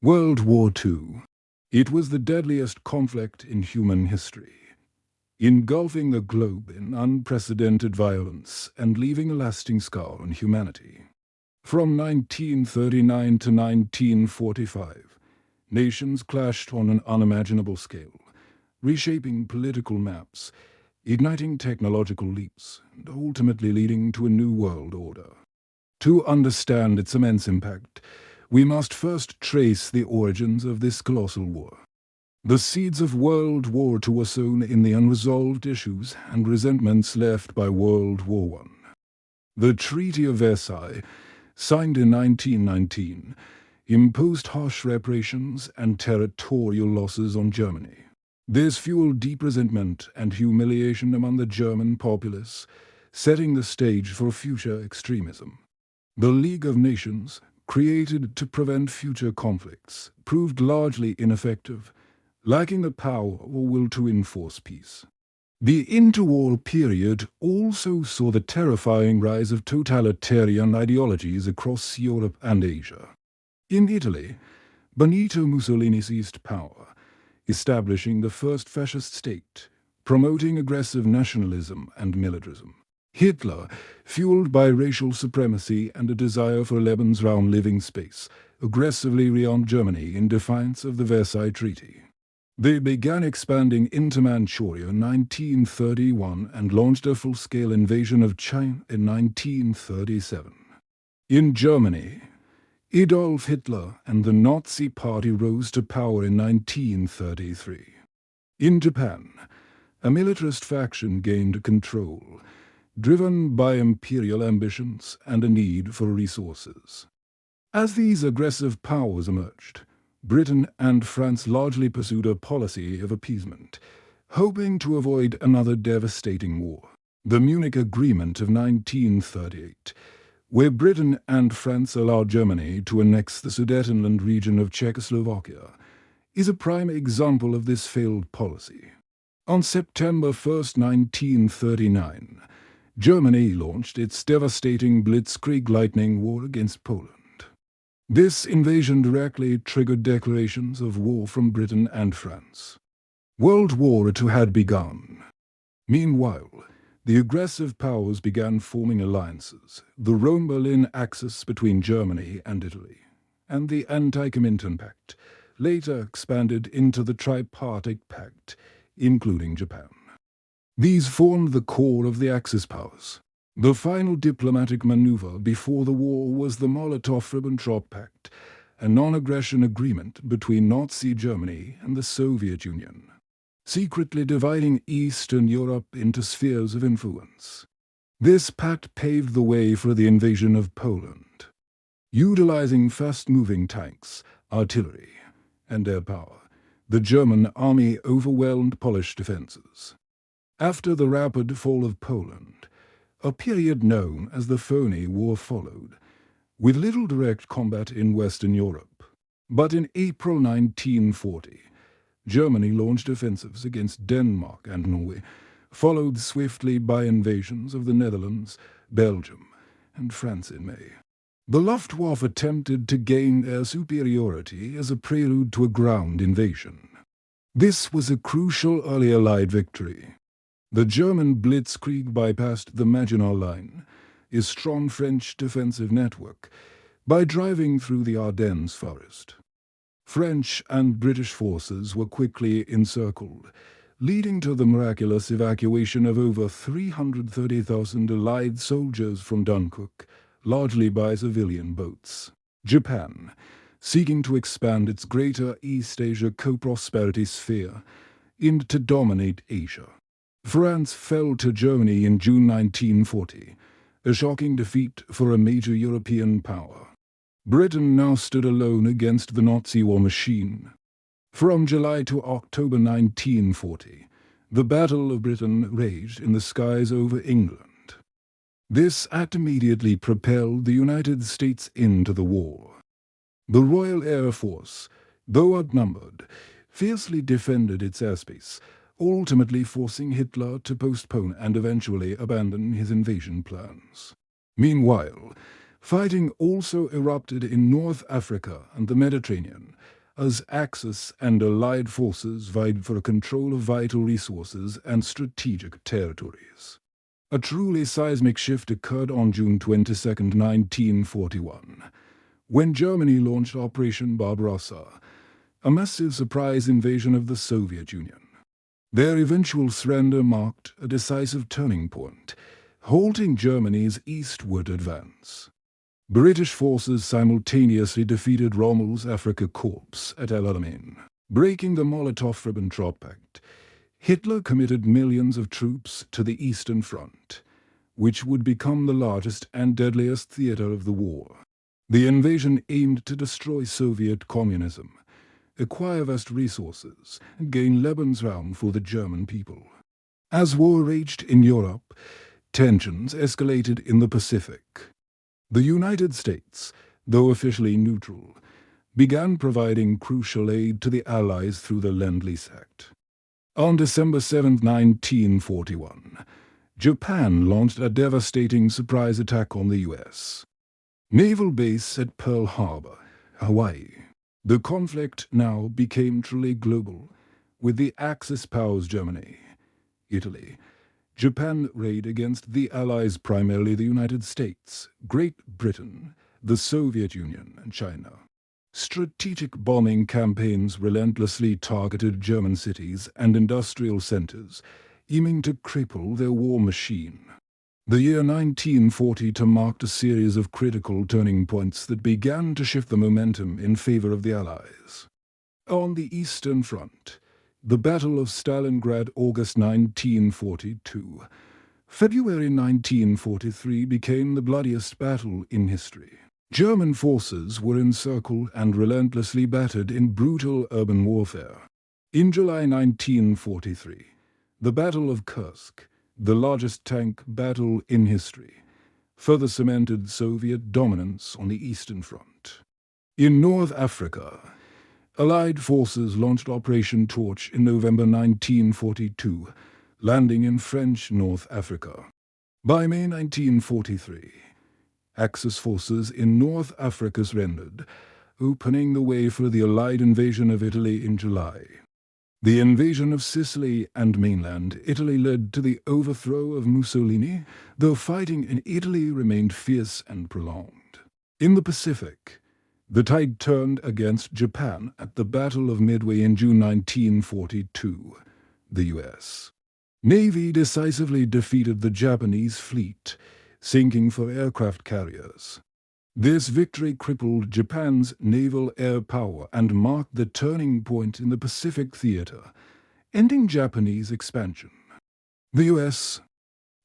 World War II. It was the deadliest conflict in human history, engulfing the globe in unprecedented violence and leaving a lasting scar on humanity. From 1939 to 1945, nations clashed on an unimaginable scale, reshaping political maps, igniting technological leaps, and ultimately leading to a new world order. To understand its immense impact, we must first trace the origins of this colossal war. The seeds of World War II were sown in the unresolved issues and resentments left by World War I. The Treaty of Versailles, signed in 1919, imposed harsh reparations and territorial losses on Germany. This fueled deep resentment and humiliation among the German populace, setting the stage for future extremism. The League of Nations, created to prevent future conflicts, proved largely ineffective, lacking the power or will to enforce peace. The interwar period also saw the terrifying rise of totalitarian ideologies across Europe and Asia. In Italy, Benito Mussolini seized power, establishing the first fascist state, promoting aggressive nationalism and militarism. Hitler, fueled by racial supremacy and a desire for Lebensraum living space, aggressively rearmed Germany in defiance of the Versailles Treaty. They began expanding into Manchuria in 1931 and launched a full-scale invasion of China in 1937. In Germany, Adolf Hitler and the Nazi Party rose to power in 1933. In Japan, a militarist faction gained control, driven by imperial ambitions and a need for resources. As these aggressive powers emerged, Britain and France largely pursued a policy of appeasement, hoping to avoid another devastating war. The Munich Agreement of 1938, where Britain and France allowed Germany to annex the Sudetenland region of Czechoslovakia, is a prime example of this failed policy. On September 1, 1939, Germany launched its devastating Blitzkrieg lightning war against Poland. This invasion directly triggered declarations of war from Britain and France. World War II had begun. Meanwhile, the aggressive powers began forming alliances, the Rome-Berlin axis between Germany and Italy, and the Anti-Comintern Pact, later expanded into the Tripartite Pact, including Japan. These formed the core of the Axis powers. The final diplomatic maneuver before the war was the Molotov-Ribbentrop Pact, a non-aggression agreement between Nazi Germany and the Soviet Union, secretly dividing Eastern Europe into spheres of influence. This pact paved the way for the invasion of Poland. Utilizing fast-moving tanks, artillery, and air power, the German army overwhelmed Polish defenses. After the rapid fall of Poland, a period known as the Phony War followed, with little direct combat in Western Europe. But in April 1940, Germany launched offensives against Denmark and Norway, followed swiftly by invasions of the Netherlands, Belgium, and France in May. The Luftwaffe attempted to gain air superiority as a prelude to a ground invasion. This was a crucial early Allied victory. The German Blitzkrieg bypassed the Maginot Line, a strong French defensive network, by driving through the Ardennes forest. French and British forces were quickly encircled, leading to the miraculous evacuation of over 330,000 Allied soldiers from Dunkirk, largely by civilian boats. Japan, seeking to expand its greater East Asia co-prosperity sphere, aimed to dominate Asia. France fell to Germany in June 1940, a shocking defeat for a major European power. Britain now stood alone against the Nazi war machine. From July to October 1940, the Battle of Britain raged in the skies over England. This act immediately propelled the United States into the war. The Royal Air Force, though outnumbered, fiercely defended its airspace, ultimately forcing Hitler to postpone and eventually abandon his invasion plans. Meanwhile, Fighting also erupted in North Africa and the Mediterranean, as Axis and Allied forces vied for control of vital resources and strategic territories. A truly seismic shift occurred on June 22, 1941, when Germany launched Operation Barbarossa, a massive surprise invasion of the Soviet Union. Their eventual surrender marked a decisive turning point, halting Germany's eastward advance. British forces simultaneously defeated Rommel's Afrika Korps at El Alamein. Breaking the Molotov-Ribbentrop Pact, Hitler committed millions of troops to the Eastern Front, which would become the largest and deadliest theater of the war. The invasion aimed to destroy Soviet communism, acquire vast resources, and gain Lebensraum for the German people. As war raged in Europe, tensions escalated in the Pacific. The United States, though officially neutral, began providing crucial aid to the Allies through the Lend-Lease Act. On December 7, 1941, Japan launched a devastating surprise attack on the U.S. naval base at Pearl Harbor, Hawaii. The conflict now became truly global, with the Axis powers Germany, Italy, Japan raid against the Allies, primarily the United States, Great Britain, the Soviet Union, and China. Strategic bombing campaigns relentlessly targeted German cities and industrial centers, aiming to cripple their war machine. The year 1942 marked a series of critical turning points that began to shift the momentum in favor of the Allies. On the Eastern Front, the Battle of Stalingrad, August 1942. February 1943 became the bloodiest battle in history. German forces were encircled and relentlessly battered in brutal urban warfare. In July 1943, the Battle of Kursk, the largest tank battle in history, further cemented Soviet dominance on the Eastern Front. In North Africa, Allied forces launched Operation Torch in November 1942, landing in French North Africa. By May 1943, Axis forces in North Africa surrendered, opening the way for the Allied invasion of Italy in July. The invasion of Sicily and mainland Italy led to the overthrow of Mussolini, though fighting in Italy remained fierce and prolonged. In the Pacific, the tide turned against Japan at the Battle of Midway in June 1942. The U.S. Navy decisively defeated the Japanese fleet, sinking 4 aircraft carriers. This victory crippled Japan's naval air power and marked the turning point in the Pacific theater, ending Japanese expansion. The U.S.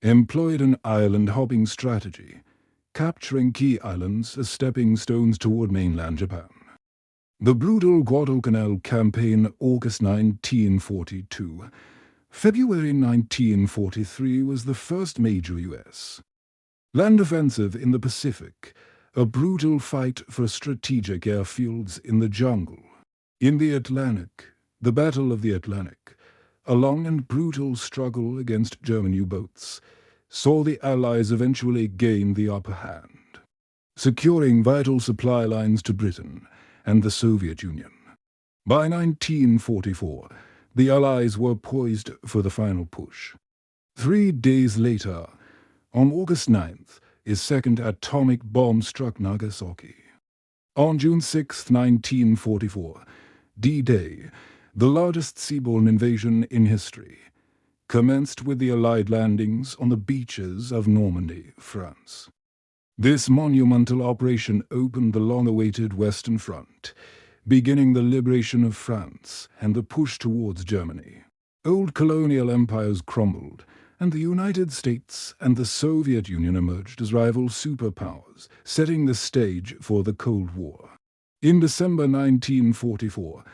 employed an island-hopping strategy, capturing key islands as stepping stones toward mainland Japan. The brutal Guadalcanal campaign, August 1942. February 1943 was the first major U.S. land offensive in the Pacific, a brutal fight for strategic airfields in the jungle. In the Atlantic, the Battle of the Atlantic, a long and brutal struggle against German U-boats, saw the Allies eventually gain the upper hand, securing vital supply lines to Britain and the Soviet Union. By 1944, the Allies were poised for the final push. 3 days later, on August 9th, a second atomic bomb struck Nagasaki. On June 6, 1944, D-Day, the largest seaborne invasion in history, commenced with the Allied landings on the beaches of Normandy, France. This monumental operation opened the long-awaited Western Front, beginning the liberation of France and the push towards Germany. Old colonial empires crumbled, and the United States and the Soviet Union emerged as rival superpowers, setting the stage for the Cold War. In December 1944,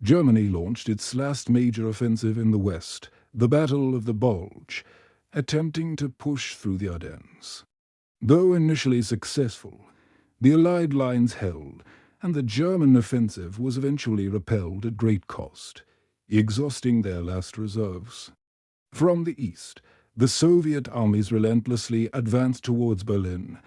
Germany launched its last major offensive in the West, the Battle of the Bulge, attempting to push through the Ardennes. Though initially successful, the Allied lines held, and the German offensive was eventually repelled at great cost, exhausting their last reserves. From the east, the Soviet armies relentlessly advanced towards Berlin,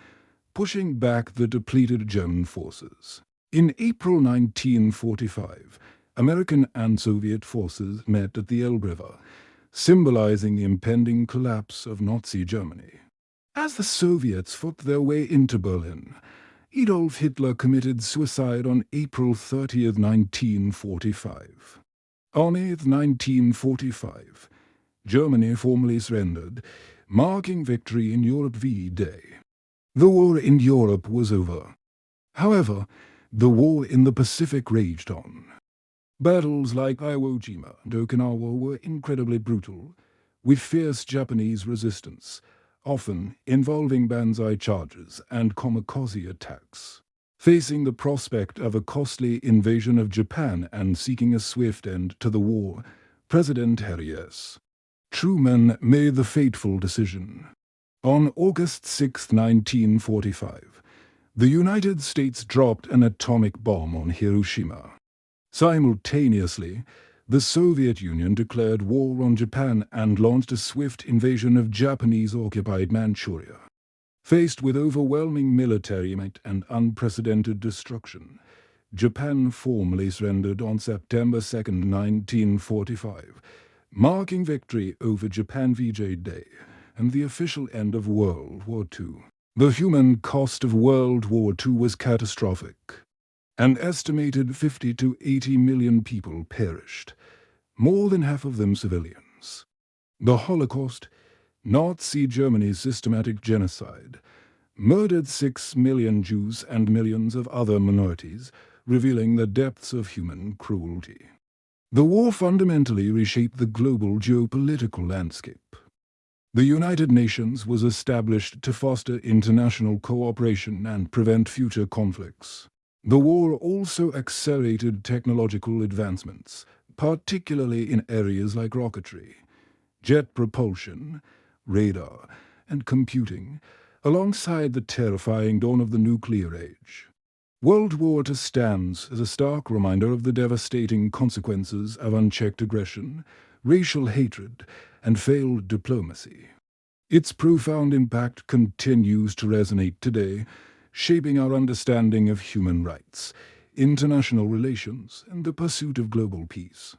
pushing back the depleted German forces. In April 1945, American and Soviet forces met at the Elbe River, symbolizing the impending collapse of Nazi Germany. As the Soviets fought their way into Berlin, Adolf Hitler committed suicide on April 30, 1945. On 8th, 1945, Germany formally surrendered, marking victory in Europe V-Day. The war in Europe was over. However, the war in the Pacific raged on. Battles like Iwo Jima and Okinawa were incredibly brutal, with fierce Japanese resistance, often involving banzai charges and kamikaze attacks. Facing the prospect of a costly invasion of Japan and seeking a swift end to the war, President Harry S. Truman made the fateful decision. On August 6, 1945, the United States dropped an atomic bomb on Hiroshima. Simultaneously, the Soviet Union declared war on Japan and launched a swift invasion of Japanese-occupied Manchuria. Faced with overwhelming military might and unprecedented destruction, Japan formally surrendered on September 2, 1945, marking victory over Japan V-Day and the official end of World War II. The human cost of World War II was catastrophic. An estimated 50 to 80 million people perished, more than half of them civilians. The Holocaust, Nazi Germany's systematic genocide, murdered 6 million Jews and millions of other minorities, revealing the depths of human cruelty. The war fundamentally reshaped the global geopolitical landscape. The United Nations was established to foster international cooperation and prevent future conflicts. The war also accelerated technological advancements, particularly in areas like rocketry, jet propulsion, radar, and computing, alongside the terrifying dawn of the nuclear age. World War II stands as a stark reminder of the devastating consequences of unchecked aggression, racial hatred, and failed diplomacy. Its profound impact continues to resonate today, shaping our understanding of human rights, international relations, and the pursuit of global peace.